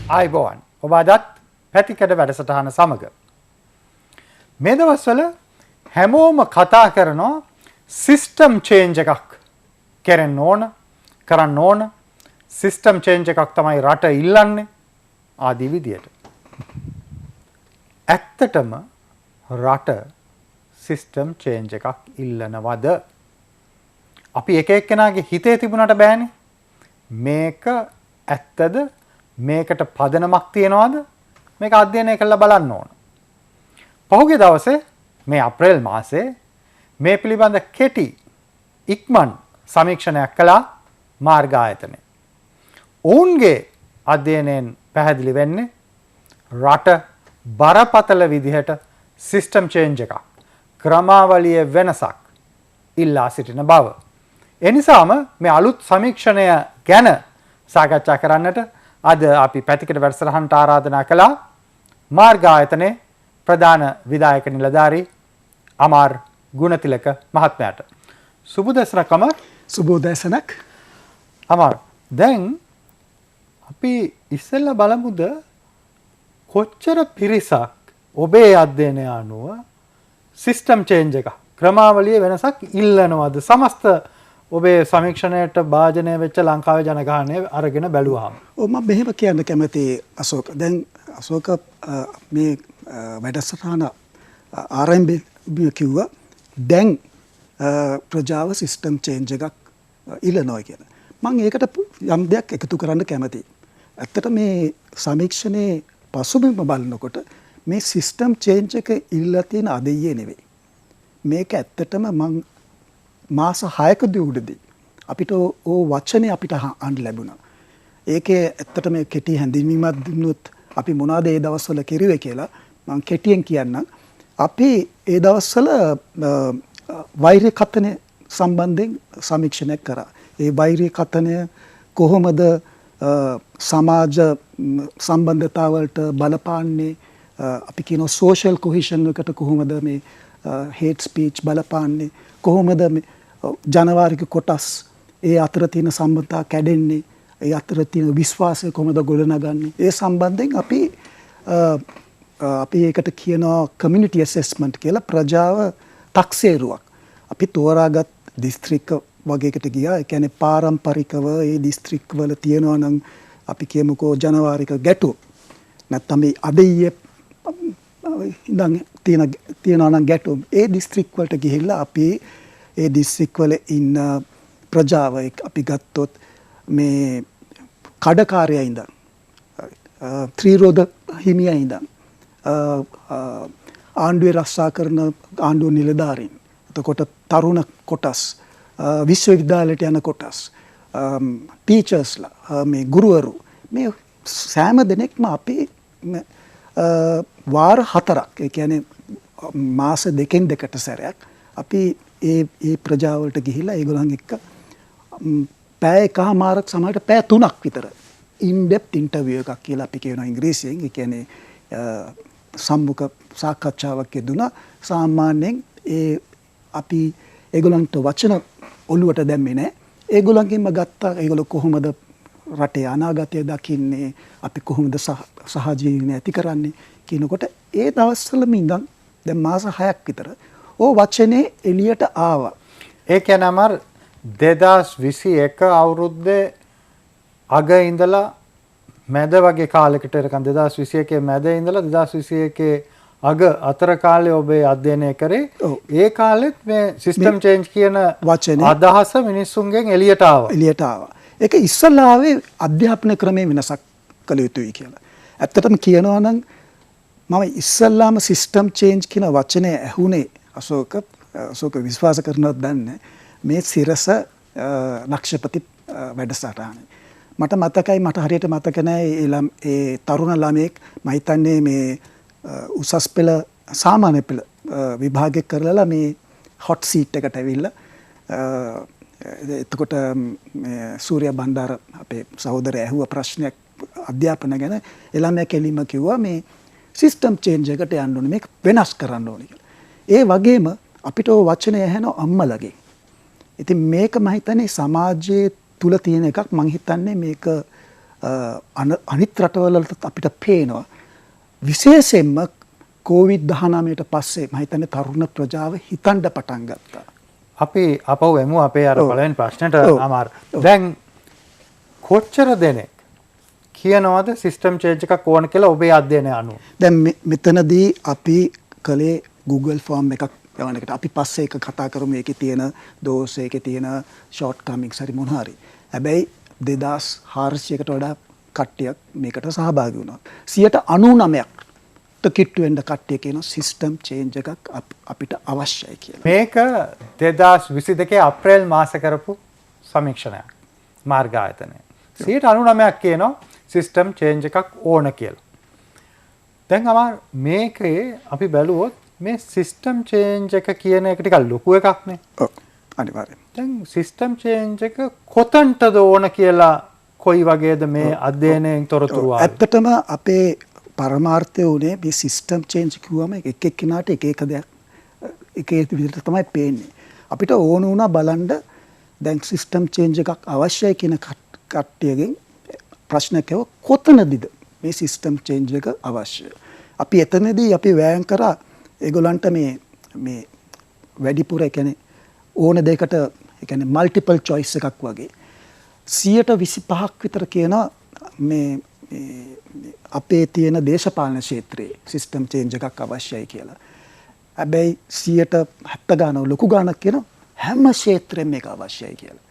ආයිබෝවන් ඔබ අදත් පැතිකඩ වැඩසටහන සමග මේ දවස්වල හැමෝම කතා කරනවා සිස්ටම් චේන්ජ් එකක් කරන්න ඕන සිස්ටම් චේන්ජ් එකක් තමයි රට ඉල්ලන්නේ ආදී විදියට ඇත්තටම රට සිස්ටම් චේන්ජ් එකක් ඉල්ලනවද අපි එක එක්කෙනාගේ හිතේ තිබුණාට බෑනේ මේක ඇත්තද මේකට පදනමක් තියනවාද මේක අධ්‍යයනය කරලා බලන්න ඕන. පහුගිය දවසේ මේ අප්‍රේල් මාසයේ මේ පිළිබඳ කෙටි ඉක්මන් සමීක්ෂණයක් කළා මාර්ග ආයතනය. ඔවුන්ගේ අධ්‍යයනයෙන් පැහැදිලි වෙන්නේ රට බරපතල විදිහට සිස්ටම් චේන්ජ් එකක් ක්‍රමාවලියේ වෙනසක් ඉල්ලා සිටින බව. එනිසාම මේ අලුත් සමීක්ෂණය ගැන සාකච්ඡා කරන්නට අද අපි පැතිකඩ වැඩසටහනට ආරාධනා කළා මාර්ග ආයතනයේ ප්‍රධාන විධායක නිලධාරී අමාර් ගුණතිලක මහත්මයාට. සුබදසනක් අමාර්. සුබෝදසනක්. අමාර් දැන් අපි ඉස්සෙල්ලා බලමුද කොච්චර පිරිසක් ඔබේ අධ්‍යයනය අනුව සිස්ටම් චේන්ජ් එක ක්‍රමාවලියේ වෙනසක් ඉල්ලනවද සමස්ත ඔබේ සමීක්ෂණයට භාජනය වෙච්ච ලංකාවේ ජනගහනය අරගෙන බැලුවාම. ඔව් මම මෙහෙම කියන්න කැමතියි අශෝක. දැන් අශෝක මේ වැඩසටහන ආරම්භය කිව්වා දැන් ප්‍රජාව සිස්ටම් චේන්ජ් එකක් ඉල්ලනවා කියලා. මම ඒකට යම් දෙයක් එකතු කරන්න කැමතියි. ඇත්තට මේ සමීක්ෂණයේ පසුබිම බලනකොට මේ සිස්ටම් චේන්ජ් එක ඉල්ලලා තියෙන අදෙයියේ නෙවෙයි. මේක ඇත්තටම මම මාස 6කදී උඩදී අපිට ඕ වචනේ අපිට අහන්න ලැබුණා. ඒකේ ඇත්තට මේ කෙටි හැඳින්වීමක් දුන්නොත් අපි මොනවද ඒ දවස්වල කෙරුවේ කියලා මම කෙටියෙන් කියන්නම්. අපි ඒ දවස්වල වෛරය කතනය සම්බන්ධයෙන් සමීක්ෂණයක් කරා. ඒ වෛරය කතනය කොහොමද සමාජ සම්බන්ධතාවලට බලපාන්නේ අපි කියන සෝෂල් කොහෙෂන් එකට කොහොමද මේ හේට් ස්පීච් බලපාන්නේ කොහොමද ජනවාරික කොටස් ඒ අතර තියෙන සම්බන්ධතා කැඩෙන්නේ ඒ අතර තියෙන විශ්වාසය කොහොමද ගොඩනගන්නේ ඒ සම්බන්ධයෙන් අපි ඒකට කියනවා කමියුනිටි ඇසෙස්මන්ට් කියලා ප්‍රජාව තක්සේරුවක් අපි තෝරාගත් දිස්ත්‍රික්ක වගේකට ගියා. ඒ කියන්නේ පාරම්පරිකව ඒ දිස්ත්‍රික් වල තියෙනවා නම් අපි කියමුකෝ ජනවාරික ගැටුම් නැත්නම් මේ අදෙයියේ ඉඳන් තියෙනවා නම් ගැටුම් ඒ දිස්ත්‍රික් වලට ගිහිල්ලා අපි ඒ දිස්ත්‍රික් වල ඉන්න ප්‍රජාව අපි ගත්තොත් මේ කඩකාරයා ඉඳන් ත්‍රිරෝද හිමියා ඉඳන් ආණ්ඩුවේ රස්සා කරන ආණ්ඩුව නිලධාරීන් එතකොට තරුණ කොටස් විශ්වවිද්‍යාලයට යන කොටස් ටීචර්ස්ලා මේ ගුරුවරු මේ සෑම දෙනෙක්ම අපි වාර 4ක් ඒ කියන්නේ මාස දෙකෙන් දෙකට සැරයක් අපි ඒ ප්‍රජාවලට ගිහිල්ලා ඒගොල්ලන් එක්ක පැය එකමාරක් සමහරට පැය 3ක් විතර in depth interview එකක් කියලා අපි කියනවා ඉංග්‍රීසියෙන්. ඒ කියන්නේ සම්මුඛ සාකච්ඡාවක් යෙදුණා. සාමාන්‍යයෙන් අපි ඒගොල්ලන්ට වචන ඔළුවට දැම්මේ නැහැ. ඒගොල්ලන්ගෙන්ම ගත්තා ඒගොල්ලෝ කොහොමද රටේ අනාගතය දකින්නේ අපි කොහොමද සහජීවනය ඇති කරන්නේ කියනකොට ඒ දවස්වලම ඉඳන් දැන් මාස 6ක් විතර ඕ වචනේ එළියට ආවා. ඒ කියන්නේ අමර 2021 අවුරුද්දේ අග ඉඳලා මැද වගේ කාලයකට එරකන් 2021 මැද ඉඳලා 2021 අග අතර කාලේ ඔබේ අධ්‍යයනය කරේ. ඒ කාලෙත් මේ සිස්ටම් චේන්ජ් කියන වචනේ අදහස මිනිස්සුන්ගෙන් එළියට ආවා. ඒක ඉස්සල්ලා ආවේ අධ්‍යාපන ක්‍රමයේ වෙනසක් කළ යුතුයි කියලා. ඇත්තටම කියනවා නම් මම ඉස්සල්ලාම සිස්ටම් චේන්ජ් කියන වචනේ ඇහුනේ අශෝක විශ්වාස කරනවත් දන්නේ මේ සිරස ලක්ෂපති වැඩසටහනේ. මට මතකයි මට හරියට මතක නැහැ ඒ තරුණ ළමයෙක් මම හිතන්නේ මේ උසස් පෙළ සාමාන්‍ය පෙළ විභාගය කරලා මේ හොට් සීට් එකට ඇවිල්ලා එතකොට සූර්ය බණ්ඩාර අපේ සහෝදරයා ඇහුව ප්‍රශ්නයක් අධ්‍යාපන ගැන ළමයා කෙලින්ම කිව්වා මේ සිස්ටම් චේන්ජ් එකට යන්න ඕනේ මේක වෙනස් කරන්න ඕනේ කියලා. ඒ වගේම අපිට ඔය වචනේ ඇහෙන අම්මලගේ. ඉතින් මේක මම හිතන්නේ සමාජයේ තුල තියෙන එකක්. මම හිතන්නේ මේක අනිත් රටවලට අපිට පේනවා විශේෂයෙන්ම COVID-19ට පස්සේ මම හිතන්නේ තරුණ ප්‍රජාව හිතන්න පටන් ගත්තා. අපි අපව එමු අපේ අර පළවෙනි ප්‍රශ්නෙට අමාර. දැන් කොච්චර දෙනෙක් කියනවාද සිස්ටම් චේන්ජ් එකක් ඕන කියලා ඔබේ අධ්‍යයනය අනුව? දැන් මෙතනදී අපි කලේ Google ෆෝම් එකක් යවන එකට අපි පස්සේ එක කතා කරමු ඒකේ තියෙන දෝෂ ඒකේ තියෙන ෂෝට් කමින්ග්ස් හරි මොන හරි. හැබැයි 2400කට වඩා කට්ටියක් මේකට සහභාගී වුණා. 99%ක් කිට්ටු වෙන්න කට්ටිය කියන සිස්ටම් චේන්ජ් එකක් අපිට අවශ්‍යයි කියලා. මේක 2022 අප්‍රේල් මාසේ කරපු සමීක්ෂණයක් මාර්ග ආයතනය. 99%ක් කියනවා සිස්ටම් චේන්ජ් එකක් ඕන කියලා. දැන් මේකේ අපි බැලුවොත් මේ සිස්ටම් චේන්ජ් එක කියන එක ටිකක් ලොකු එකක් නේ. ඔව් අනිවාර්යයෙන්. දැන් සිස්ටම් චේන්ජ් එක කොතනටද ඕන කියලා කොයි වගේද මේ අධ්‍යයනයෙන් තොරතුරු ආවේ? ඇත්තටම අපේ පරමාර්ථය උනේ මේ සිස්ටම් චේන්ජ් කිව්වම එක එක්කිනාට එක එක දෙයක් එක එක විදිහට තමයි පේන්නේ. අපිට ඕන වුණා බලන්න දැන් සිස්ටම් චේන්ජ් එකක් අවශ්‍යයි කියන කට්ටියගෙන් ප්‍රශ්නයක් ඇහුවා කොතනදීද මේ සිස්ටම් චේන්ජ් එක අවශ්‍ය? අපි එතනදී අපි වෑයම් කරා ඒගොල්ලන්ට මේ වැඩිපුර ඒ කියන්නේ ඕන දෙයකට ඒ කියන්නේ මල්ටිපල් චොයිස් එකක් වගේ 25% විතර කියන මේ අපේ තියෙන දේශපාලන ක්ෂේත්‍රයේ සිස්ටම් චේන්ජ් එකක් අවශ්‍යයි කියලා. හැබැයි 70 ගාන ලොකු ගානක් කියන හැම ක්ෂේත්‍රෙම මේක අවශ්‍යයි කියලා.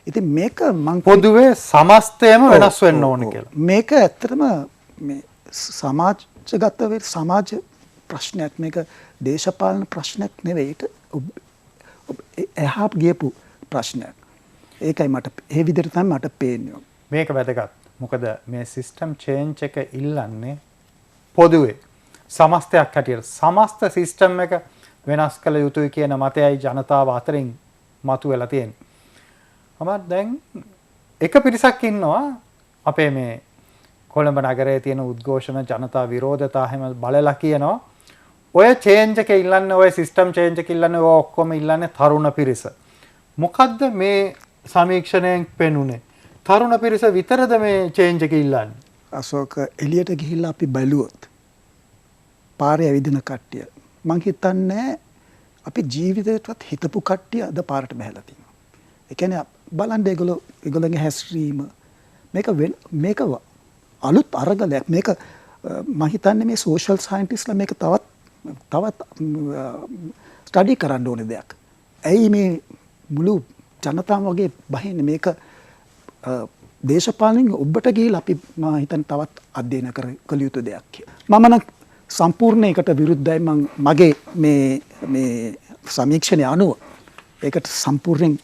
ඉතින් මේක මං පොදුවේ සමස්තයම වෙනස් වෙන්න ඕන කියලා. මේක ඇත්තටම මේ සමාජගත වේ සමාජ ප්‍රශ්නයක් මේක දේශපාලන ප්‍රශ්නයක් නෙවෙයි ඒක එහා ගියපු ප්‍රශ්නයක්. ඒකයි මට ඒ විදිහට තමයි මට පේන්නේ. මේක වැදගත්. මොකද මේ සිස්ටම් චේන්ජ් එක ඉල්ලන්නේ පොදුවේ සමස්තයක් හැටියට සමස්ත සිස්ටම් එක වෙනස් කළ යුතුයි කියන මතයයි ජනතාව අතරින් මතුවෙලා තියෙන්නේ. දැන් එක පිරිසක් ඉන්නවා අපේ මේ කොළඹ නගරයේ තියෙන උද්ඝෝෂණ ජනතා විරෝධතා හැම බලලා කියනවා ඔය චේන්ජ් එක ඉල්ලන්නේ ඔය සිස්ටම් චේන්ජ් එක ඉල්ලන්නේ ඔය ඔක්කොම ඉල්ලන්නේ තරුණ පිරිස. මොකද්ද මේ සමීක්ෂණයෙන් පෙනුනේ? තරුණ පිරිස විතරද මේ චේන්ජ් එක ඉල්ලන්නේ? අශෝක එළියට ගිහිල්ලා අපි බැලුවොත් පාරේ ඇවිදින කට්ටිය මං හිතන්නේ අපි ජීවිතේටවත් හිතපු කට්ටිය අද පාරට බහැලා තියෙනවා. ඒ කියන්නේ බලන්න ඒගොල්ලෝගේ හැස්රීම මේක අලුත් අරගලයක්. මේක මම හිතන්නේ මේ සෝෂල් සයන්ටිස්ට්ලා මේක තවත් ස්ටඩි කරන්න ඕනේ දෙයක්. ඇයි මේ මුළු ජනතාව වගේ බහින්නේ මේක දේශපාලනින් ඔබට ගිහිල්ලා අපි මම හිතන්නේ තවත් අධ්‍යයන කළ යුතු දෙයක් කියලා. මම නම් සම්පූර්ණ ඒකට විරුද්ධයි. මගේ මේ සමීක්ෂණය අනුව ඒකට සම්පූර්ණයෙන්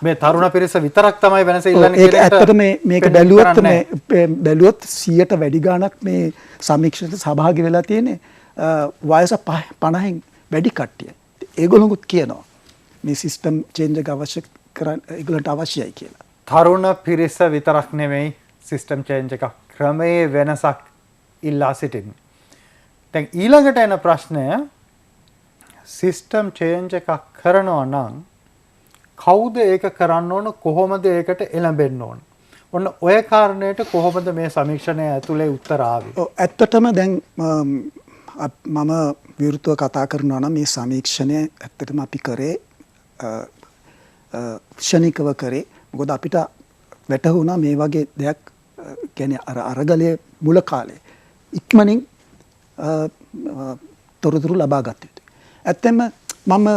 මේ තරුණ පිරිස විතරක් තමයි වෙනස ඉල්ලන්නේ ඒක ඇත්තට මේක බැලුවොත් 100ට වැඩි ගාණක් මේ සමීක්ෂණයට සහභාගී වෙලා තියෙන්නේ වයස 50න් වැඩි කට්ටිය. ඒගොල්ලෝත් කියනවා මේ සිස්ටම් චේන්ජ් එක ඒගොල්ලන්ට අවශ්‍යයි කියලා. තරුණ පිරිස විතරක් නෙමෙයි සිස්ටම් චේන්ජ් එක ක්‍රමයේ වෙනසක් ඉල්ලා සිටින්නේ. දැන් ඊළඟට එන ප්‍රශ්නය සිස්ටම් චේන්ජ් එකක් කරනවා නම් කවුද ඒක කරන්න ඕන කොහොමද ඒකට එළඹෙන්න ඕන? ඔන්න ඔය කාරණයට කොහොමද මේ සමීක්ෂණය ඇතුලේ උත්තර ආවේ? ඇත්තටම දැන් මම විවෘතව කතා කරනවා නම් මේ සමීක්ෂණය ඇත්තටම අපි කරේ ක්ෂණිකව කරේ. මොකද අපිට වැටහුණා මේ වගේ දෙයක් කියන්නේ අරගලයේ මුල කාලේ ඉක්මනින් තොරතුරු ලබා ගත යුතුයි. ඇත්තම මම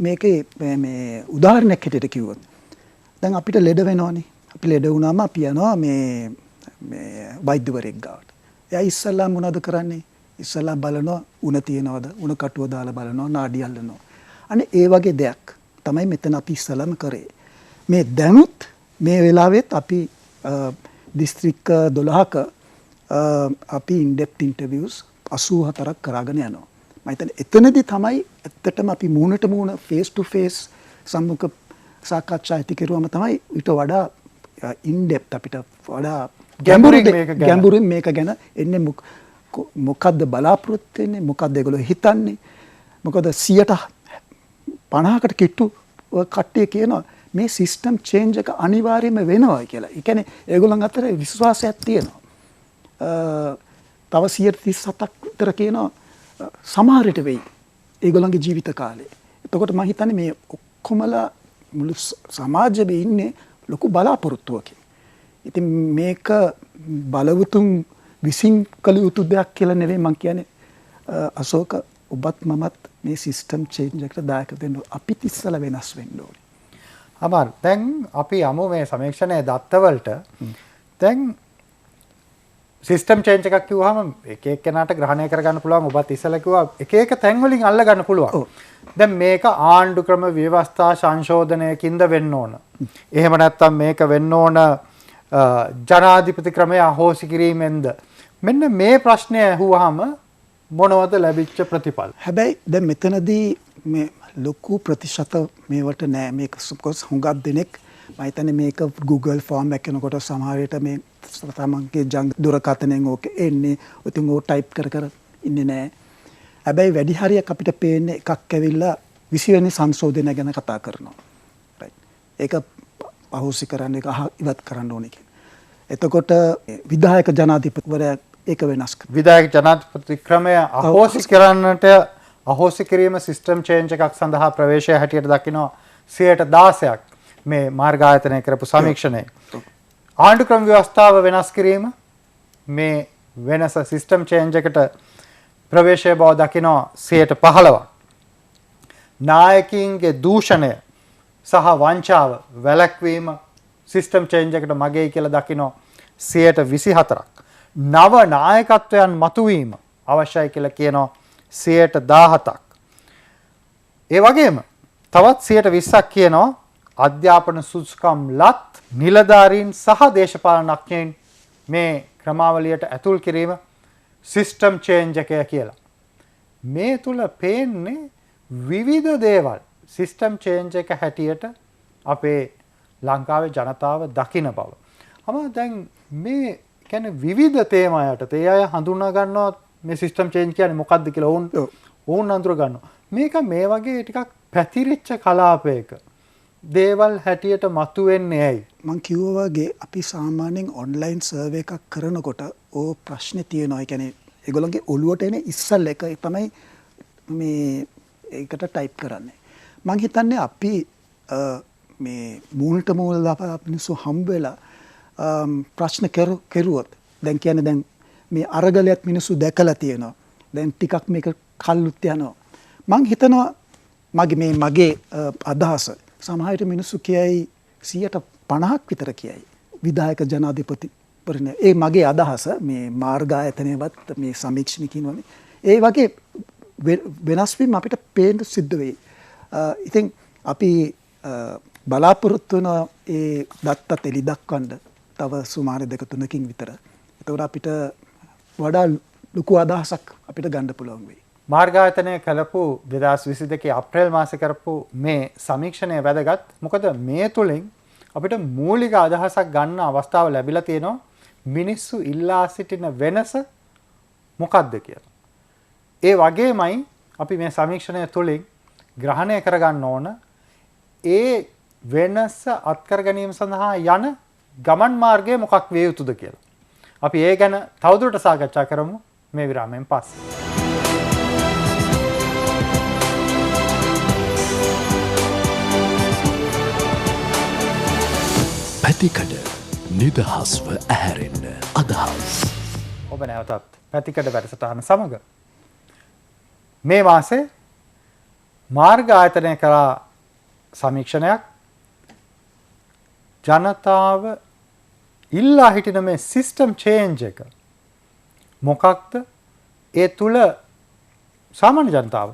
මේකේ මේ උදාහරණයක් හැටියට කිව්වොත් දැන් අපිට ලෙඩ වෙනවනේ. අපි ලෙඩ වුණාම අපි යනවා මේ වෛද්‍යවරයෙක් ගාවට. එයා ඉස්සල්ලා මොනවද කරන්නේ? ඉස්සල්ලා බලනවා උණ තියනවද? උණ කටුව දාලා බලනවා නාඩි අල්ලනවා. අනේ ඒ වගේ දෙයක් තමයි මෙතන අපි ඉස්සල්ලාම කරේ. මේ දැනුත් මේ වෙලාවෙත් අපි දිස්ත්‍රික්ක 12ක අපි ඉන්ඩෙප්ත් ඉන්ටර්විව්ස් 84ක් කරගෙන යනවා. මම හිතන්නේ එතනදී තමයි ඇත්තටම අපි මූණට මූණ ෆේස් ටු ෆේස් සම්මුඛ සාකච්ඡා ඇති කරුවම තමයි ඊට වඩා ඉන්ඩෙප්ත් අපිට වඩා ගැඹුරින් මේක ගැන එන්නේ මොකද්ද බලාපොරොත්තු වෙන්නේ මොකද්ද ඒගොල්ලෝ හිතන්නේ මොකද 50කට කිට්ටු කට්ටිය කියනවා මේ සිස්ටම් චේන්ජ් එක අනිවාර්යයෙන්ම වෙනවා කියලා. ඒ කියන්නේ ඒගොල්ලන් අතර විශ්වාසයක් තියෙනවා. තව 137ක් විතර කියනවා සමහරට වෙයි ඒගොල්ලන්ගේ ජීවිත කාලේ. එතකොට මම හිතන්නේ මේ ඔක්කොමලා මුළු සමාජෙම ඉන්නේ ලොකු බලාපොරොත්තුවකින්. ඉතින් මේක බලවතුන් විසින් කළ යුතු දෙයක් කියලා නෙවෙයි මම කියන්නේ. අශෝක ඔබත් මමත් මේ සිස්ටම් චේන්ජ් එකට දායක වෙන්න අපිත් ඉස්සලා වෙනස් වෙන්න ඕනේ. අමාරු. දැන් අපි යමු මේ සමීක්ෂණයේ දත්තවලට. දැන් සිස්ටම් චේන්ජ් එකක් කිව්වහම එක එක්කෙනාට ග්‍රහණය කරගන්න පුළුවන්. ඔබත් ඉස්සලා කිව්වා එක එක තැන් වලින් අල්ල ගන්න පුළුවන්. දැන් මේක ආණ්ඩු ක්‍රම ව්‍යවස්ථා සංශෝධනයකින්ද වෙන්න ඕන. එහෙම නැත්නම් මේක වෙන්න ඕන ජනාධිපති ක්‍රමය අහෝසි කිරීමෙන්ද. මෙන්න මේ ප්‍රශ්නය ඇහුවාම මොනවද ලැබිච්ච ප්‍රතිඵල? හැබැයි දැන් මෙතනදී මේ ලොකු ප්‍රතිශත මේවට නෑ. මේක හුඟක් දෙනෙක් මම හිතන්නේ මේක Google ෆෝම් එකක් කරනකොට සමහර විට මේ තමන්ගේ ජංග දුරකථනයෙන් ඕක එන්නේ. ඉතින් ඕක ටයිප් කර කර ඉන්නේ නෑ. හැබැයි වැඩි හරියක් අපිට පේන්නේ එකක් ඇවිල්ලා 20 වෙනි සංශෝධනය ගැන කතා කරනවා. රයිට්. ඒක අහෝසි කරන්න එක ඉවත් කරන්න ඕනේ කියන. එතකොට විධායක ජනාධිපතිවරයා ඒක වෙනස් කරනවා. විධායක ජනාධිපති ක්‍රමය අහෝසි කරන්නට අහෝසි කිරීම සිස්ටම් චේන්ජ් එකක් සඳහා ප්‍රවේශය හැටියට දකිනවා 16% මේ මාර්ග ආයතනය කරපු සමීක්ෂණයේ. ආණ්ඩු ක්‍රම ව්‍යවස්ථාව වෙනස් කිරීම මේ වෙනස සිස්ටම් චේන්ජ් එකට ප්‍රවේශය බව දකිනවා 15%. නායකයින්ගේ දූෂණය සහ වංචාව වැළැක්වීම සිස්ටම් චේන්ජ් එකට මගේයි කියලා දකිනවා 24%ක්. නව නායකත්වයන් මතුවීම අවශ්‍යයි කියලා කියනවා 17%ක්. ඒ වගේම තවත් 20%ක් කියනවා අධ්‍යාපන සුදුසුකම් ලත් නිලධාරීන් සහ දේශපාලනඥයින් මේ ක්‍රමාවලියට ඇතුල් කිරීම සිස්ටම් චේන්ජ් එකය කියලා. මේ තුල පේන්නේ විවිධ දේවල් සිස්ටම් චේන්ජ් එක හැටියට අපේ ලංකාවේ ජනතාව දකින බව. දැන් මේ කියන්නේ විවිධ තේමා යටතේ අය හඳුනා ගන්නවා මේ සිස්ටම් චේන්ජ් කියන්නේ මොකක්ද කියලා ඕන් අඳුර ගන්නවා. මේක මේ වගේ ටිකක් පැතිරිච්ච කලාපයක දේවල් හැටියට මතුවෙන්නේ ඇයි? මං කිව්වා වගේ අපි සාමාන්‍යයෙන් ඔන්ලයින් සර්වේ එකක් කරනකොට ඕ ප්‍රශ්නේ තියෙනවා. ඒ කියන්නේ ඒගොල්ලන්ගේ ඔළුවට එන ඉස්සල් එක තමයි මේ ඒකට ටයිප් කරන්නේ. මං හිතන්නේ අපි මේ මූලට මූල දාපු මිනිස්සු හම්බ වෙලා ප්‍රශ්න කෙරුවොත් දැන් කියන්නේ දැන් මේ අරගලයක් මිනිස්සු දැකලා තියෙනවා. දැන් ටිකක් මේක කල්ලුත් යනවා. මං හිතනවා මගේ අදහස සමහරට මිනිස්සු කියයි 50% විතර කියයි විධායක ජනාධිපතිවරණ. ඒ මගේ අදහස මේ මාර්ග ආයතනයවත් මේ සමීක්ෂණකින් වගේ ඒ වගේ වෙනස් වීම අපිට පේන්න සිද්ධ වෙයි. ඉතින් අපි බලාපොරොත්තු වෙන ඒ දත්ත එලි දක්වන්න තව සුමාන 2-3කින් විතර. එතකොට අපිට වඩා ලොකු අදහසක් අපිට ගන්න පුළුවන් වෙයි. මාර්ග ආයතනය කළපු 2022 අප්‍රේල් මාසේ කරපු මේ සමීක්ෂණය වැදගත්. මොකද මේ තුලින් අපිට මූලික අදහසක් ගන්න අවස්ථාව ලැබිලා තියෙනවා මිනිස්සු ඉල්ලා සිටින වෙනස මොකක්ද කියලා. ඒ වගේමයි අපි මේ සමීක්ෂණය තුලින් ග්‍රහණය කරගන්න ඕන ඒ වෙනස අත්කර ගැනීම සඳහා යන ගමන් මාර්ගය මොකක් විය යුතුද කියලා. අපි ඒ ගැන තවදුරටත් සාකච්ඡා කරමු මේ විරාමයෙන් පස්සේ. පැතිකඩ නිදහස්ව ඇහැරෙන්න අදහස්. ඔබ නැවතත් පැතිකඩ වැඩසටහන සමග මේ මාසේ මාර්ග ආයතනය කරා සමීක්ෂණයක් ජනතාව ඉල්ලා හිටින මේ සිස්ටම් චේන්ජ් එක මොකක්ද? ඒ තුල සාමාන්‍ය ජනතාව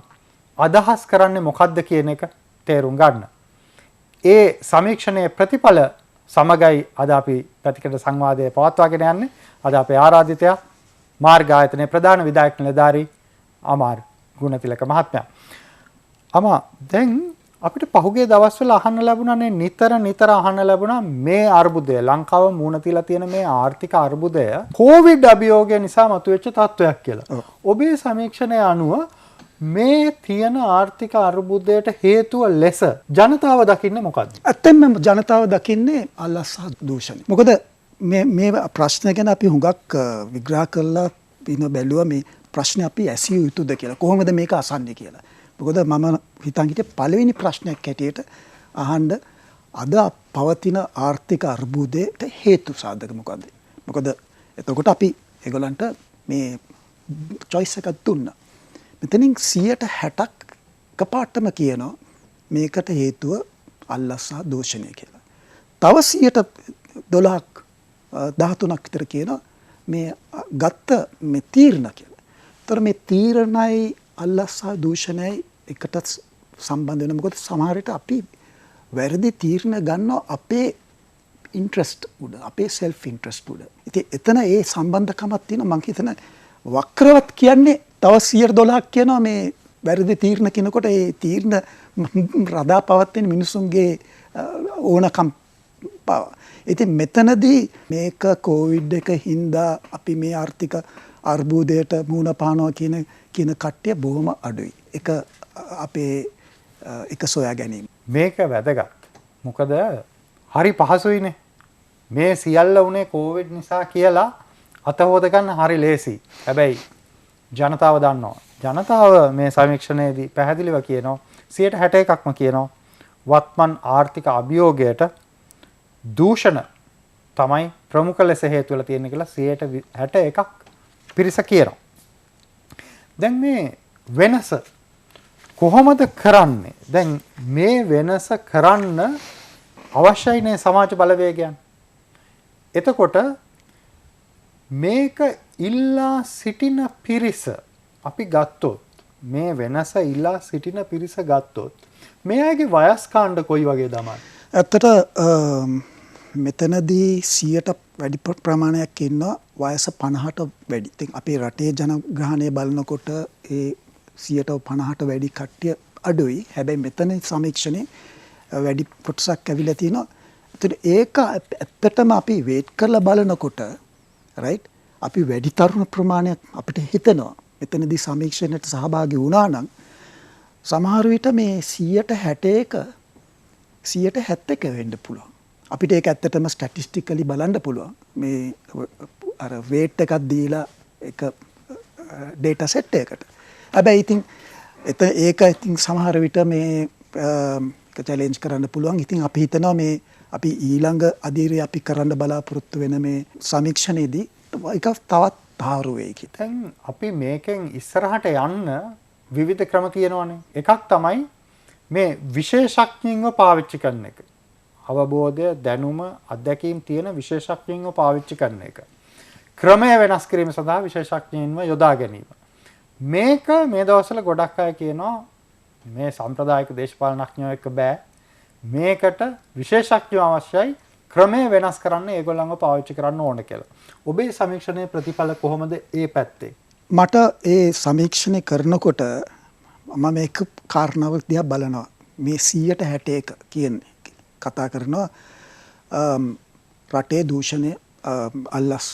අදහස් කරන්නේ මොකක්ද කියන එක තේරුම් ගන්න. ඒ සමීක්ෂණයේ ප්‍රතිඵල සමගයි අද අපි පැතිකඩ සංවාදය පවත්වාගෙන යන්නේ. අද අපේ ආරාධිතයා මාර්ග ආයතනයේ ප්‍රධාන විධායක නිලධාරී අමාර් ගුණතිලක මහත්මයා. දැන් අපිට පහුගිය දවස්වල අහන්න ලැබුණානේ නිතර අහන්න ලැබුණා මේ අර්බුදය ලංකාව මුහුණ දීලා තියෙන මේ ආර්ථික අර්බුදය කොවිඩ් අභියෝගය නිසා මතුවෙච්ච තත්වයක් කියලා. ඔබේ සමීක්ෂණය අනුව මේ තියෙන ආර්ථික අර්බුදයට හේතුව ලෙස ජනතාව දකින්නේ මොකද්ද? ඇත්තෙන්ම ජනතාව දකින්නේ අල්ලස් සහ දූෂණය. මොකද මේ ප්‍රශ්න ගැන අපි හුඟක් විග්‍රහ කරලා ඉන්න බැලුවා මේ ප්‍රශ්නේ අපි ඇසිය යුතුද කියලා. කොහොමද මේක අසන්නේ කියලා. මොකද මම හිතන් හිටියේ පළවෙනි ප්‍රශ්නයක් හැටියට අහන්න අද පවතින ආර්ථික අර්බුදයට හේතු සාධක මොකද්ද? මොකද එතකොට අපි ඒගොල්ලන්ට මේ choice එකක් දුන්නා. මෙතනින් 60%ක් කපාටම කියනවා මේකට හේතුව අල්ලස් සහ දූෂණය කියලා. තව 12ක් 13ක් විතර කියනවා මේ ගත්ත මේ තීරණ කියලා. ඒතර මේ තීරණයි අල්ලස් සහ දූෂණයයි එකට සම්බන්ධ වෙන මොකද සමහර විට අපි වැරදි තීරණ ගන්නවා අපේ ඉන්ට්‍රස්ට් උඩ අපේ සෙල්ෆ් ඉන්ට්‍රස්ට් උඩ. ඉතින් එතන ඒ සම්බන්ධකමක් තියෙනවා මම හිතන වක්‍රවත් කියන්නේ තව 112ක් කියනවා මේ වැරදි තීරණ කිනකොට ඒ තීරණ රදා පවත්වන මිනිසුන්ගේ ඕනකම් පව. ඉතින් මෙතනදී මේක කොවිඩ් එක හින්දා අපි මේ ආර්ථික අර්බුදයට මුහුණ පානවා කියන කට්ටිය බොහොම අඩුයි. ඒක අපේ එක සොයා ගැනීම. මේක වැදගත්. මොකද හරි පහසුයිනේ. මේ සියල්ල උනේ කොවිඩ් නිසා කියලා අතහොද ගන්න හරි ලේසි. හැබැයි ජනතාව දන්නවා. ජනතාව මේ සමීක්ෂණයේදී පැහැදිලිව කියනවා 61%ක්ම කියනවා වත්මන් ආර්ථික අභියෝගයට දූෂණ තමයි ප්‍රමුඛ ලෙස හේතු වෙලා තියෙන්නේ කියලා 61%ක් පිරිස කියනවා. දැන් මේ වෙනස කොහොමද කරන්නේ? දැන් මේ වෙනස කරන්න අවශ්‍යයිනේ සමාජ බලවේගයන්. එතකොට මේක ඉල්ලා සිටින පිරිස අපි ගත්තොත් මේ වෙනස ඉල්ලා සිටින පිරිස ගත්තොත් මේ අයගේ වයස් කාණ්ඩ කොයි වගේ තමයි? ඇත්තට මෙතනදී 100ට වැඩි ප්‍රමාණයක් ඉන්නවා වයස 50ට වැඩි. ඉතින් අපේ රටේ ජනගහනය බලනකොට ඒ 150ට වැඩි කට්ටිය අඩුයි. හැබැයි මෙතන සමීක්ෂණේ වැඩි කොටසක් ඇවිල්ලා තියෙනවා. ඒක ඇත්තටම අපි වේට් කරලා බලනකොට රයිට් අපි වැඩි තරුණ ප්‍රමාණයක් අපිට හිතෙනවා. මෙතනදී සමීක්ෂණයට සහභාගී වුණා නම් සමහර විට මේ 161 171 වෙන්න පුළුවන්. අපිට ඒක ඇත්තටම ස්ටැටිස්ටිකලි බලන්න පුළුවන්. මේ අර වේට් එකක් දීලා එක ඩේටා සෙට් එකකට. හැබැයි ඉතින් ඒක ඉතින් සමහර විට මේ චැලෙන්ජ් කරන්න පුළුවන්. ඉතින් අපි හිතනවා මේ අපි ඊළඟ අදියරේ අපි කරන්න බලාපොරොත්තු වෙන මේ සමීක්ෂණයේදී ඒක තවත් තාරු වෙයි කියලා. දැන් අපි මේකෙන් ඉස්සරහට යන්න විවිධ ක්‍රම තියෙනවානේ. එකක් තමයි මේ විශේෂඥයින්ව පාවිච්චි කරන එක. අවබෝධය, දැනුම, අත්දැකීම් තියෙන විශේෂඥයින්ව පාවිච්චි කරන එක. ක්‍රමය වෙනස් කිරීම සඳහා විශේෂඥයින්ව යොදා ගැනීම. මේක මේ දවස්වල ගොඩක් අය කියනවා මේ සම්ප්‍රදායික දේශපාලනඥයෝ එක්ක බෑ. මේකට විශේෂඥයෝ අවශ්‍යයි. ක්‍රමය වෙනස් කරන්න ඒගොල්ලන්ව පාවිච්චි කරන්න ඕන කියලා. ඔබේ සමීක්ෂණයේ ප්‍රතිඵල කොහොමද ඒ පැත්තේ? මට ඒ සමීක්ෂණය කරනකොට මම මේක කාරණාවක් දිහා බලනවා. මේ 161 කියන්නේ කතා කරනවා රටේ දූෂණය අල්ලස්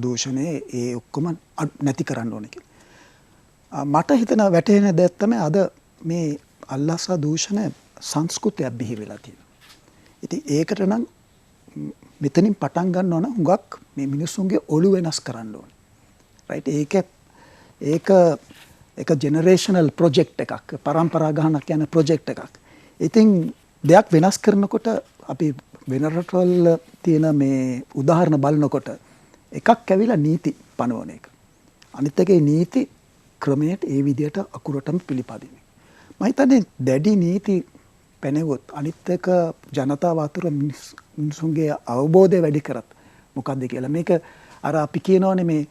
දූෂණය ඒ ඔක්කොම නැති කරන්න ඕනේ කියලා. මට හිතෙන වැටහෙන දෙයක් තමයි අද මේ අල්ලස් දූෂණ සංස්කෘතියක් බිහි වෙලා තියෙනවා. ඉතින් ඒකට නම් මෙතනින් පටන් ගන්න ඕන හුඟක් මේ මිනිස්සුන්ගේ ඔළුව වෙනස් කරන්න ඕනේ. රයිට් ඒක ජෙනරේෂනල් ප්‍රොජෙක්ට් එකක්, පරම්පරා ගහනක් යන ප්‍රොජෙක්ට් එකක්. ඉතින් දෙයක් වෙනස් කරනකොට අපි වෙන රටවල තියෙන මේ උදාහරණ බලනකොට එකක් ඇවිල්ලා නීති පනවන එක. අනිත් එකේ නීති ක්‍රමයට ඒ විදිහට අකුරටම පිළිපදින. මම හිතන්නේ දැඩි නීති පැනෙවොත් අනිත් එක ජනතාව අතර මිනිසුන්ගේ අවබෝධය වැඩි කරත් මොකද්ද කියලා. මේක අර අපි කියනවානේ මේ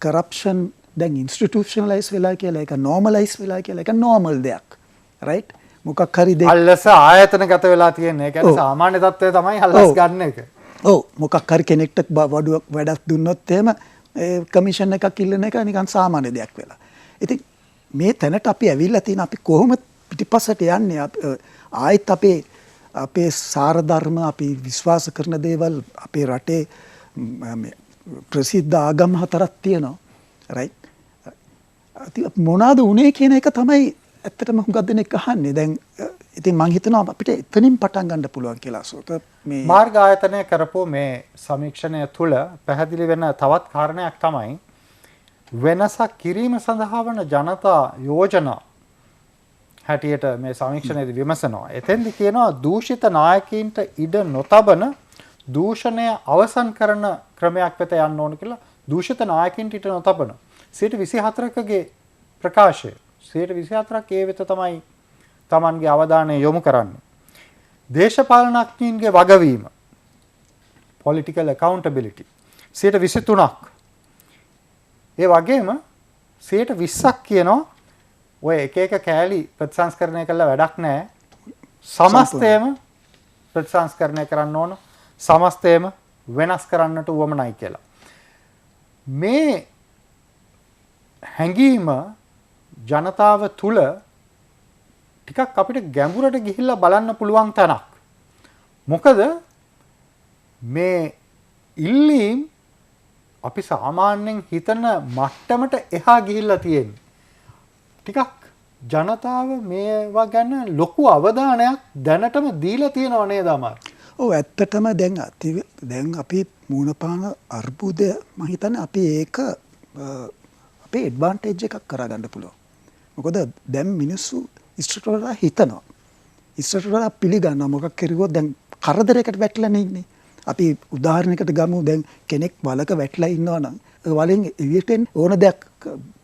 කරප්ෂන් දැන් ඉන්ස්ටිටියුෂනලයිස් වෙලා කියලා, ඒක නෝමලයිස් වෙලා කියලා, ඒක නෝමල් දෙයක්. රයිට්? මොකක් හරි දෙයක් අල්ලස ආයතනගත වෙලා තියෙන. ඒ කියන්නේ සාමාන්‍ය තත්ත්වය තමයි අල්ලස් ගන්න එක. ඔව් මොකක් හරි කෙනෙක්ට වඩුවක් වැඩක් දුන්නොත් එහෙම කමිෂන් එකක් ඉල්ලන එක නිකන් සාමාන්‍ය දෙයක් වෙලා. ඉතින් මේ තැනට අපි ඇවිල්ලා තියෙන අපි කොහොමද පිටිපස්සට යන්නේ? ආයෙත් අපේ සාර ධර්ම අපි විශ්වාස කරන දේවල් අපේ රටේ ප්‍රසිද්ධ ආගම් හතරක් තියෙනවා. රයිට්? මොනාද උනේ කියන එක තමයි ඇත්තටම හුඟක් දෙනෙක් අහන්නේ. දැන් ඉතින් මම හිතනවා අපිට එතනින් පටන් ගන්න පුළුවන් කියලා. අශෝක මේ මාර්ග ආයතනය කරපු මේ සමීක්ෂණය තුළ පැහැදිලි වෙන තවත් කාරණයක් තමයි වෙනසක් කිරීම සඳහා වන ජනතා යෝජනා හැටියට මේ සමීක්ෂණයේදී විමසනවා. එතෙන්දි කියනවා දූෂිත නායකයින්ට ඉඩ නොතබන දූෂණය අවසන් කරන ක්‍රමයක් වෙත යන්න ඕන කියලා. දූෂිත නායකයින්ට ඉඩ නොතබන 24%කගේ ප්‍රකාශය 24%ක් ඒ වෙත තමයි Tamanගේ අවධානය යොමු කරන්නේ. දේශපාලනඥයින්ගේ වගවීම political accountability 23%ක්. ඒ වගේම 20%ක් කියනවා ඔය එක එක කෑලි ප්‍රතිසංස්කරණය කළා වැඩක් නැහැ. සමස්තයම ප්‍රතිසංස්කරණය කරන්න ඕන. සමස්තයම වෙනස් කරන්නට උවමනයි කියලා. මේ හැඟීම ජනතාව තුළ ටිකක් අපිට ගැඹුරට ගිහිල්ලා බලන්න පුළුවන් තැනක්. මොකද මේ ඉල්ලීම් අපි සාමාන්‍යයෙන් හිතන මට්ටමට එහා ගිහිල්ලා තියෙන්නේ. ටිකක් ජනතාව මේවා ගැන ලොකු අවධානයක් දැනටම දීලා තියෙනව නේද අමාර? ඔව් ඇත්තටම දැන් අපි මූණ පාන අර්බුදය මම හිතන්නේ අපි ඒක අපේ ඇඩ්වාන්ටේජ් එකක් කරගන්න පුළුවන්. මොකද දැන් මිනිස්සු ඉස්සරට වඩා හිතනවා. ඉස්සරට වඩා පිළිගන්නවා මොකක් කරුවොත් දැන් කරදරයකට වැටලා ඉන්නේ. අපි උදාහරණයකට ගමු දැන් කෙනෙක් වලක වැටලා ඉන්නවා නම් වලින් එළියට ඕන දෙයක්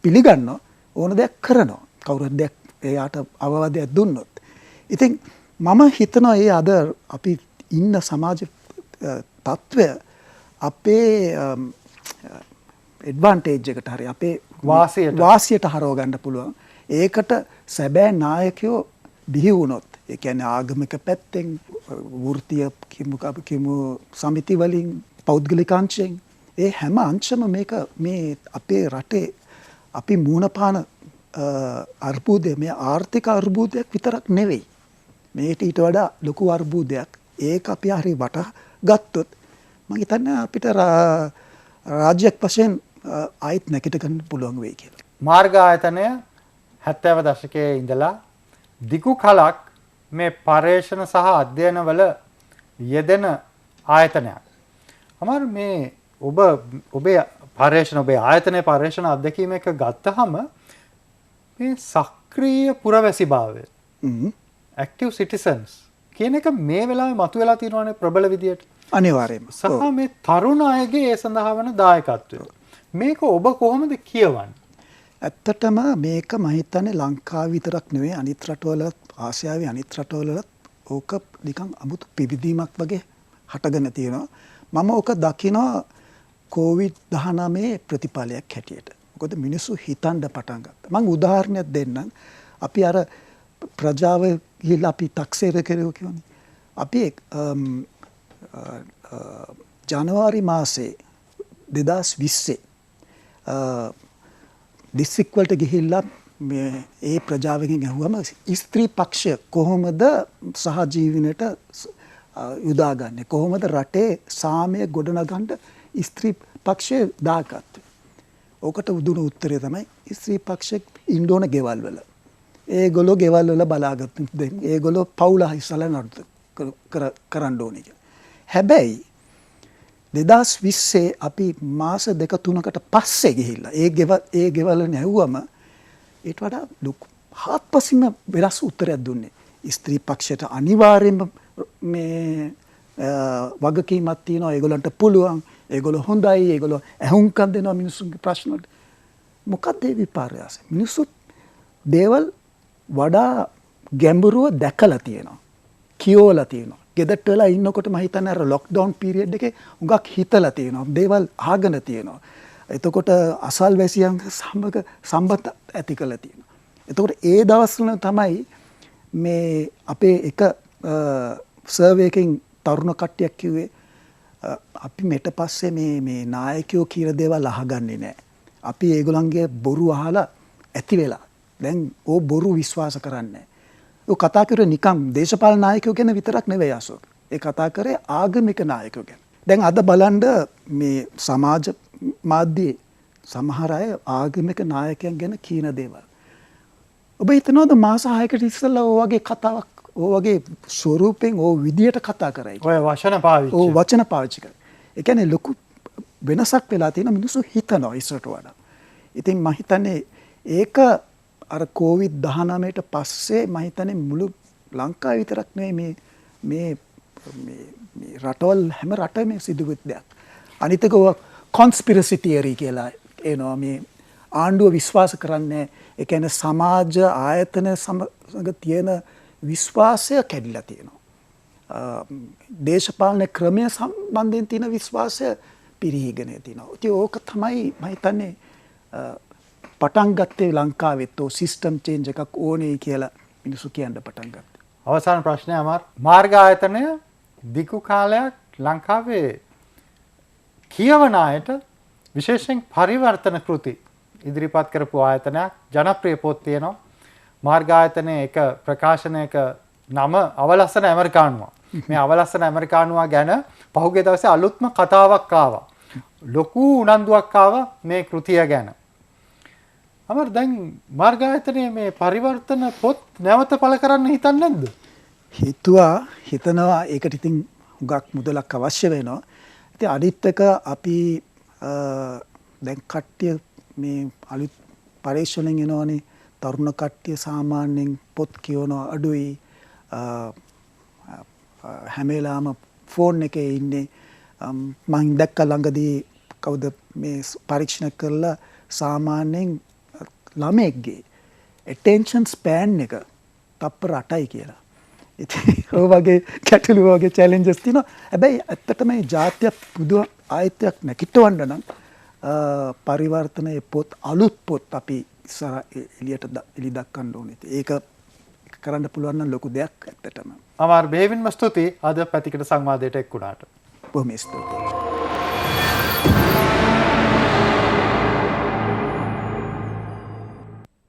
පිළිගන්නවා ඕන දෙයක් කරනවා. කවුරුත් දෙයක් එයාට අවවාදයක් දුන්නොත්. ඉතින් මම හිතනවා ඒ අද අපි ඉන්න සමාජ තත්ත්වය අපේ ඇඩ්වාන්ටේජ් එකට හරි අපේ වාසියට හරව ගන්න පුළුවන්. ඒකට සැබෑ නායකයෝ බිහි වුණොත් ඒ කියන්නේ ආගමික පැත්තෙන් වෘත්තීය කිමු සමිති වලින් පෞද්ගලික අංශයෙන් ඒ හැම අංශම මේක මේ අපේ රටේ අපි මූණ පාන අර්බුදය මේ ආර්ථික අර්බුදයක් විතරක් නෙවෙයි. මේට ඊට වඩා ලොකු අර්බුදයක්. ඒක අපි හරි වටහා ගත්තොත් මම හිතන්නේ අපිට රාජ්‍යයක් වශයෙන් ආයිත් නැගිට ගන්න පුළුවන් වෙයි කියලා. මාර්ග ආයතනය 70 දශකයේ ඉඳලා දිගු කලක් මේ පර්යේෂණ සහ අධ්‍යයනවල යෙදෙන ආයතනයක්. අමාර මේ ඔබේ පර්යේෂණ ඔබේ ආයතනයේ පර්යේෂණ අධ්‍යක්ීම එක ගත්තහම මේ සක්‍රීය පුරවැසිභාවය active citizens කියන එක මේ වෙලාවේ මතුවලා තියෙනවානේ ප්‍රබල විදියට. අනිවාර්යයෙන්ම. සහ මේ තරුණ අයගේ ඒ සඳහා වන දායකත්වය. මේක ඔබ කොහොමද කියවන්නේ? ඇත්තටම මේක මම හිතන්නේ ලංකාව විතරක් නෙවෙයි අනිත් රටවලත් ආසියාවේ අනිත් රටවලත් ඕක නිකන් අමුතු පිවිදීමක් වගේ හටගෙන තියෙනවා. මම ඕක දකිනවා COVID-19 ප්‍රතිඵලයක් හැටියට. මොකද මිනිස්සු හිතන්න පටන් ගත්තා. මම උදාහරණයක් දෙන්නම්. අපි අර ප්‍රජාව ගිහිල්ලා අපි 탁සේර කරේ කියන්නේ. අපි ජනවාරි මාසේ 2020 දිස්ත්‍රික් වලට ගිහිල්ලා මේ ඒ ප්‍රජාවකින් අහුවම ස්ත්‍රී පක්ෂය කොහොමද සහජීවනයට යොදාගන්නේ කොහොමද රටේ සාමය ගොඩනගන්න ස්ත්‍රී පක්ෂය දාගත්තේ. ඕකට දුන උත්තරය තමයි ස්ත්‍රී පක්ෂය ඉන්න ඕන ගෙවල් වල. ඒගොල්ලෝ ගෙවල් වල බලාගත්තු දැන් ඒගොල්ලෝ පවුල හිස්සලා නඩු කරන්න ඕනේ කියලා. හැබැයි 2020 අපි මාස 2-3කට පස්සේ ගිහිල්ලා ඒ ගෙවල් නැවුවම ඊට වඩා ලොකු හත්පසින්ම වෙනස් උත්තරයක් දුන්නේ. ස්ත්‍රී පක්ෂයට අනිවාර්යයෙන්ම මේ වගකීමක් තියෙනවා. ඒගොල්ලන්ට පුළුවන්. ඒගොල්ලෝ හොඳයි. ඒගොල්ලෝ ඇහුම්කන් දෙනවා මිනිස්සුන්ගේ ප්‍රශ්න වලට. මොකක්ද ඒ විපර්යාසය? මිනිස්සු දේවල් වඩා ගැඹුරුව දැකලා තියෙනවා. කියවලා තියෙනවා. ගෙදරට වෙලා ඉන්නකොට මම හිතන්නේ අර ලොක්ඩවුන් පීරියඩ් එකේ උඟක් හිතලා තියෙනවා. දේවල් අහගෙන තියෙනවා. එතකොට අසල්වැසියන් සමග සම්බන්ධ ඇති කළා තියෙනවා. එතකොට ඒ දවස්වල තමයි මේ අපේ එක සර්වේ එකකින් තරුණ කට්ටියක් කිව්වේ අපි මෙට පස්සේ මේ නායකයෝ කියන දේවල් අහගන්නේ නැහැ. අපි ඒගොල්ලන්ගේ බොරු අහලා ඇති වෙලා දැන් ඕ බොරු විශ්වාස කරන්නේ නැහැ. ਉਹ කතා කරේ නිකම් දේශපාලන නායකයෝ ගැන විතරක් නෙවෙයි අශෝක. ඒ කතා කරේ ආගමික නායකයෝ ගැන. දැන් අද බලන්න මේ සමාජ මාධ්‍යයේ සමහර අය ආගමික නායකයන් ගැන කීන දේවල්. ඔබ හිතනවද මාස 6කට ඉස්සෙල්ලා ඔය වගේ කතාවක් ඔය වගේ ස්වරූපෙන් ඔය විදියට කතා කරයි. ඔය වචන පාවිච්චි. ඔය වචන පාවිච්චි කරයි. ඒ කියන්නේ ලොකු වෙනසක් වෙලා තියෙන මිනිස්සු හිතනවා ඉස්සරට වඩා. ඉතින් මම හිතන්නේ ඒක අර COVID-19ට පස්සේ මම හිතන්නේ මුළු ලංකාව විතරක් නෙවෙයි මේ රටවල් හැම රටෙම සිදුවෙච්ච දෙයක්. අනිත් එක කොන්ස්පිරසි තියරි කියලා එනවා මේ ආණ්ඩුව විශ්වාස කරන්නේ ඒ කියන්නේ සමාජ ආයතන සමග තියෙන විශ්වාසය කැඩිලා තියෙනවා. දේශපාලන ක්‍රමය සම්බන්ධයෙන් තියෙන විශ්වාසය පිරිහීගෙන තියෙනවා. ඉතින් ඕක තමයි මම හිතන්නේ පටන් ගත්තේ ලංකාවෙත් ඔය සිස්ටම් චේන්ජ් එකක් ඕනේ කියලා මිනිස්සු කියන්න පටන් ගත්තා. අවසාන ප්‍රශ්නය අමාර මාර්ග ආයතනය දිගු කාලයක් ලංකාවේ කියවන අයට විශේෂයෙන් පරිවර්තන කෘති ඉදිරිපත් කරපු ආයතනයක් ජනප්‍රිය පොත් තියෙනවා. මාර්ග ආයතනයේ එක ප්‍රකාශනයක නම අවලස්සන ඇමරිකානුවා. මේ අවලස්සන ඇමරිකානුවා ගැන පහුගිය දවසේ අලුත්ම කතාවක් ආවා. ලොකු උනන්දුවක් ආවා මේ කෘතිය ගැන. අමර දැන් මාර්ග ආයතනයේ මේ පරිවර්තන පොත් නැවත පළ කරන්න හිතන්නේ නැද්ද? හිතනවා ඒකට ඉතින් හුඟක් මුදලක් අවශ්‍ය වෙනවා. ඉතින් අනිත් එක අපි දැන් කට්ටිය මේ අලුත් පරීක්ෂණෙන් එනවනේ තරුණ කට්ටිය සාමාන්‍යයෙන් පොත් කියවනවා අඩුයි. හැම වෙලාවම ෆෝන් එකේ ඉන්නේ. මම දැක්ක ළඟදී කවුද මේ පරීක්ෂණ කරලා සාමාන්‍යයෙන් ළමෙක්ගේ attention span එක තප්පර 8යි කියලා. ඉතින් ඔය වගේ කැටළු වගේ challenges තියෙනවා. හැබැයි ඇත්තටම මේ ජාත්‍ය පුදු ආයතනයක් නැකිටවන්න නම් පරිවර්තනයේ පොත් අලුත් පොත් අපි ඉස්සර එළියට එළි දක්වන්න ඕනේ. ඒක කරන්න පුළුවන් නම් ලොකු දෙයක් ඇත්තටම. අමාර බෙහෙවින්ම ස්තුතියි අද පැතිකඩ සංවාදයට එක් වුණාට. බොහොම ස්තුතියි.